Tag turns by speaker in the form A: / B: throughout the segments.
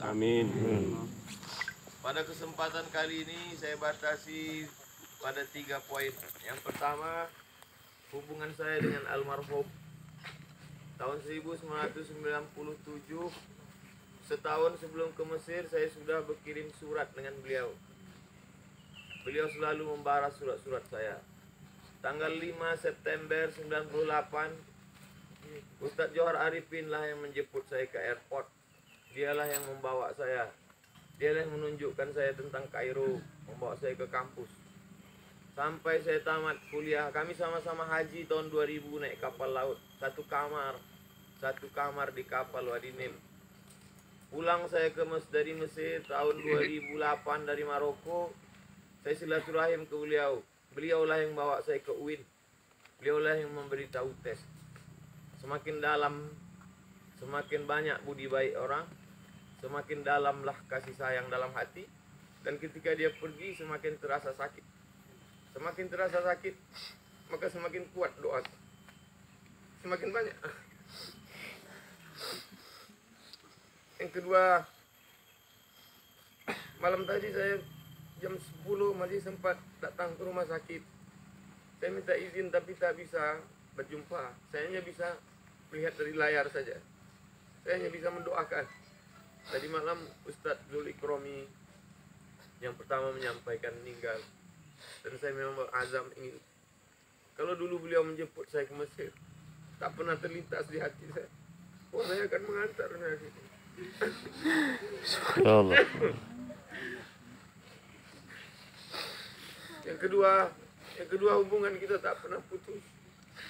A: Amin.
B: Pada kesempatan kali ini saya batasi pada 3 poin. Yang pertama, hubungan saya dengan almarhum. Tahun 1997, setahun sebelum ke Mesir, saya sudah berkirim surat dengan beliau. Beliau selalu membalas surat-surat saya. Tanggal 5 September 98, Ustadz Johar Arifin lah yang menjemput saya ke airport. Dialah yang membawa saya. Dialah yang menunjukkan saya tentang Kairo, membawa saya ke kampus. Sampai saya tamat kuliah, kami sama-sama haji tahun 2000 naik kapal laut. Satu kamar di kapal Wadi Nim. Pulang saya dari Mesir tahun 2008 dari Maroko. Saya silaturahim ke beliau. Beliaulah yang bawa saya ke UIN. Beliaulah yang memberitahu tes. Semakin dalam, semakin banyak budi baik orang, semakin dalamlah kasih sayang dalam hati. Dan ketika dia pergi, semakin terasa sakit. Semakin terasa sakit, maka semakin kuat doa. Semakin banyak. Yang kedua, malam tadi saya jam 10 masih sempat datang ke rumah sakit. Saya minta izin tapi tak bisa berjumpa. Saya hanya bisa melihat dari layar saja. Saya hanya bisa mendoakan. Tadi malam Ustadz Zul Ikromi yang pertama menyampaikan meninggal. Dan saya memang berazam ingin, kalau dulu beliau menjemput saya ke Mesir, tak pernah terlintas di hati saya, oh saya akan mengantar saya gitu.
A: Ya Allah.
B: Yang kedua hubungan kita tak pernah putus.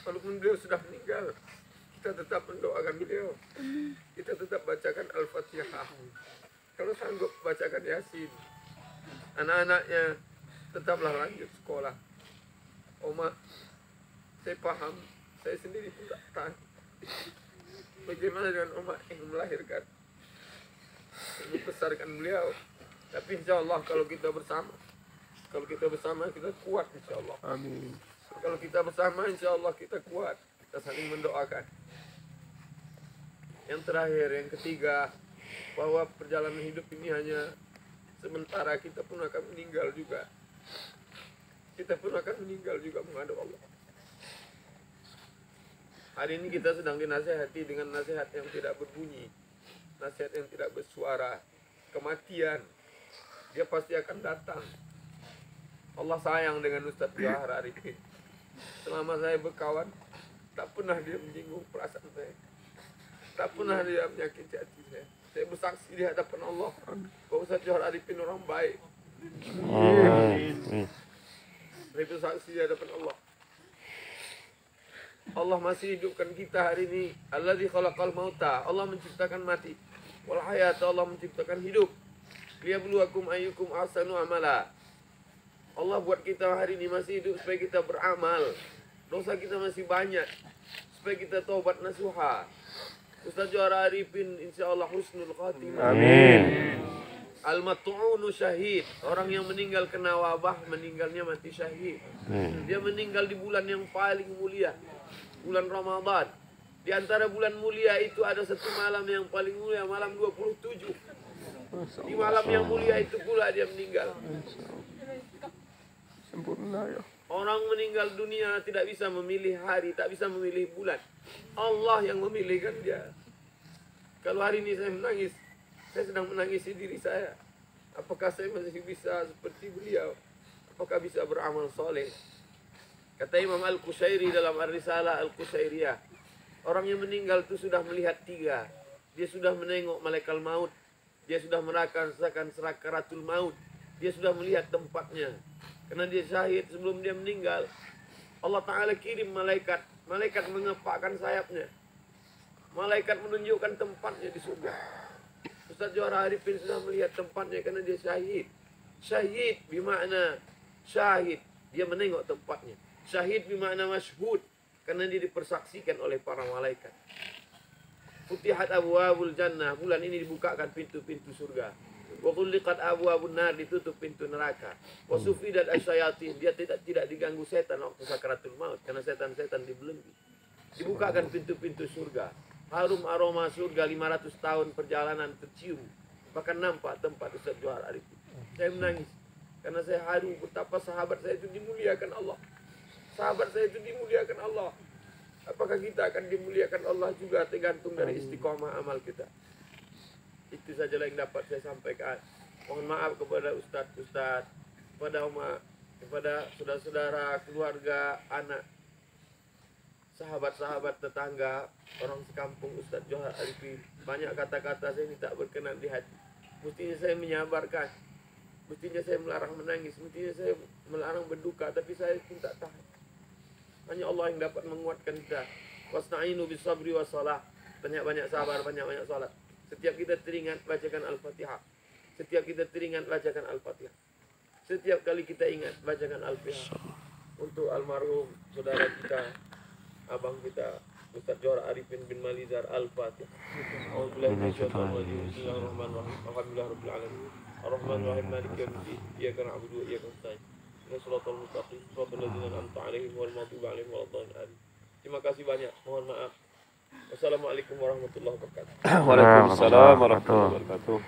B: Walaupun beliau sudah meninggal, kita tetap mendoakan beliau. Kita tetap bacakan Al-Fatihah. Kalau sanggup bacakan Yasin. Anak-anaknya tetaplah lanjut sekolah. Oma, saya paham, saya sendiri pun tak tahan. Bagaimana dengan Oma yang melahirkan, yang membesarkan beliau. Tapi insya Allah kalau kita bersama kita kuat insya Allah.
A: Amin.
B: Kalau kita bersama insya Allah kita kuat. Kita saling mendoakan. Yang terakhir, yang ketiga, bahwa perjalanan hidup ini hanya sementara. Kita pun akan meninggal juga. Kita pun akan meninggal juga menghadap Allah. Hari ini kita sedang dinasihati dengan nasihat yang tidak berbunyi, nasihat yang tidak bersuara. Kematian, dia pasti akan datang. Allah sayang dengan Ustadz Johar Arifin. Selama saya berkawan, tak pernah dia menyinggung perasaan saya. Tak pernah dia menyakiti hati saya. Saya bersaksi di hadapan Allah bahwa Ustadz Johar Arifin orang baik.
A: Amin.
B: Saya bersaksi di hadapan Allah. Allah masih hidupkan kita hari ini. Alladzi khalaqal mauta. Allah menciptakan mati. Wal hayata, Allah menciptakan hidup. Liyabluwakum ayyukum ahsanu amala. Allah buat kita hari ini masih hidup supaya kita beramal. Dosa kita masih banyak, supaya kita taubat nasuha. Ustadz Johar Arifin insyaallah husnul khatimah.
A: Amin.
B: Al-mat'unu syahid. Orang yang meninggal kena wabah, meninggalnya mati syahid. Dia meninggal di bulan yang paling mulia, bulan Ramadan. Di antara bulan mulia itu ada satu malam yang paling mulia, malam 27. Di malam yang mulia itu pula dia meninggal.
A: Sempurna ya.
B: Orang meninggal dunia tidak bisa memilih hari, tak bisa memilih bulan. Allah yang memilihkan dia. Kalau hari ini saya menangis, saya sedang menangisi diri saya. Apakah saya masih bisa seperti beliau? Apakah bisa beramal soleh? Kata Imam Al-Qushairi dalam Ar-Risalah Al-Qushairiyah, orang yang meninggal itu sudah melihat 3. Dia sudah menengok malaikat maut. Dia sudah merasakan sakaratul maut. Dia sudah melihat tempatnya. Karena dia syahid sebelum dia meninggal. Allah Ta'ala kirim malaikat. Malaikat mengepakkan sayapnya. Malaikat menunjukkan tempatnya di surga. Ustadz Johar Arifin sudah melihat tempatnya karena dia syahid. Syahid bermakna syahid. Dia menengok tempatnya. Syahid bermakna masyhud. Karena dia dipersaksikan oleh para malaikat. Futihat abwabul jannah. Bulan ini dibukakan pintu-pintu surga. Wa ghulliqat abwabun nar, ditutup pintu neraka. Wa sufidat asyayatin, dia tidak diganggu setan waktu sakaratul maut karena setan-setan dibelenggu. Dibukakan pintu-pintu surga. Harum aroma surga 500 tahun perjalanan tercium. Bahkan nampak tempat Ustaz Johar Arifin. Saya menangis. Karena saya haru betapa sahabat saya itu dimuliakan Allah. Sahabat saya itu dimuliakan Allah. Apakah kita akan dimuliakan Allah juga tergantung dari istiqomah amal kita. Itu sajalah yang dapat saya sampaikan. Mohon maaf kepada ustaz-ustaz, kepada saudara-saudara, keluarga, anak, sahabat-sahabat, tetangga, orang sekampung Ustaz Johar Arifin. Banyak kata-kata saya ini tak berkenan di hati. Mestinya saya menyabarkan, mestinya saya melarang menangis, mestinya saya melarang berduka, tapi saya pun tak tahan. Hanya Allah yang dapat menguatkan kita. Wasta'inu bisabri wassalah. Banyak-banyak sabar, banyak-banyak salat. Setiap kita teringat, bacakan Al-Fatihah. Setiap kita teringat, bacakan Al-Fatihah. Setiap kali kita ingat, bacakan Al-Fatihah. Untuk almarhum saudara kita, abang kita, Ustaz Johar Arifin bin Malizar, Al-Fatihah. Bismillahirrahmanirrahim. Alhamdulillahirabbil alamin. Ar-Rahmanir-Rahim. Maliki yaumiddin. Iyyaka na'budu wa iyyaka nasta'in. Shiratal mustaqim. Shiratal ladzina an'amta 'alaihim ghairil maghdubi 'alaihim waladdallin. Terima kasih banyak. Mohon maaf. Wassalamualaikum warahmatullahi wabarakatuh.
A: Waalaikumsalam warahmatullahi wabarakatuh.